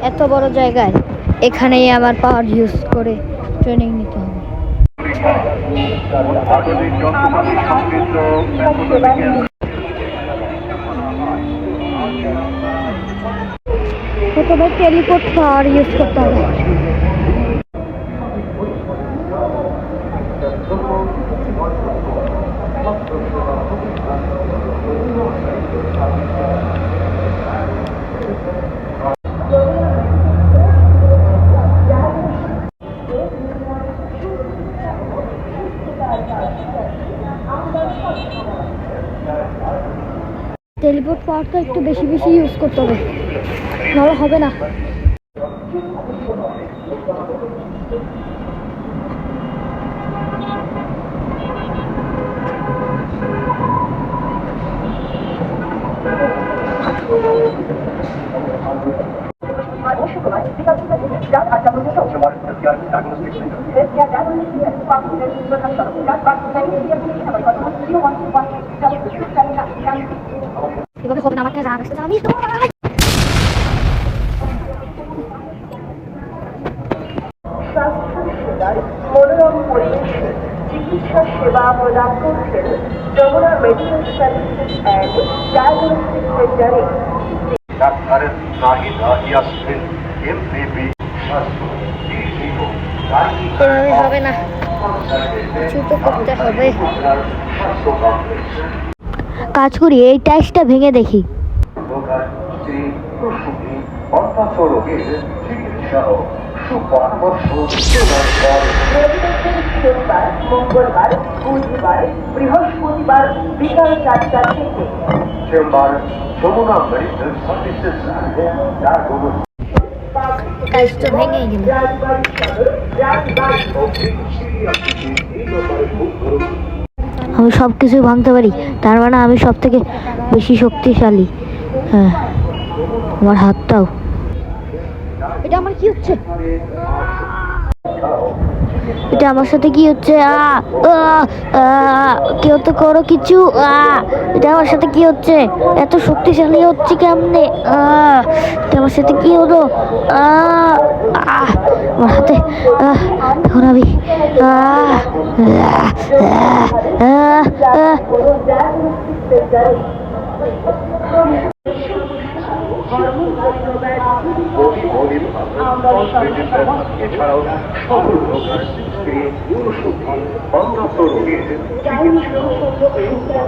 এত বড় জায়গায় এখানেই আমার পাওয়ার ইউজ করে ট্রেনিং নিতে হবে। প্রথমে টেলিপোর্ট পাওয়ার ইউজ করতে হবে। টেলিপোর্ট পাওয়ারটা একটু বেশি বেশি ইউজ করতে হবে, নাহলে হবে না। এভাবে হবে না, আমার কাছে রাগ আসছে, আমি তো মনোরম পরিবেশে চিকিৎসা সেবা প্রদান করছেন Jamuna medical services and diagnostic সেন্টারে ডাক্তারের নাহিদা ইয়াসমিন এমবিবি স্বাস্থ্য এভাবে হবে না, কিছু তো করতে হবে। কাজ করি, এই টাইসটা ভেঙে দেখি। স্ত্রী প্রসূতি অন্যান্য রোগের চিকিৎসা ও সুপরামর্শ প্রদান করে। সোমবার, মঙ্গলবার, বুধবার, বৃহস্পতিবার বিকাল 4টা থেকে। Chamber Jamuna medical services diagnostic. টাইসটা ভেঙে গেল। আমি সব কিছু ভাঙতে পারি, তার মানে আমি সব থেকে বেশি শক্তিশালী। হ্যাঁ, আমার হাতটাও। এটা আমার কি হচ্ছে? এটা আমার সাথে কি হচ্ছে? কেউ তো করো কিছু। এটা আমার সাথে কি হচ্ছে? এত শক্তিশালী হচ্ছে কেমনে? এটা আমার সাথে কি হলো? আমার হাতে এখন আমি এছাড়াও সকল রোগের স্ত্রী প্রসূতি অন্যান্য রোগের চিকিৎসা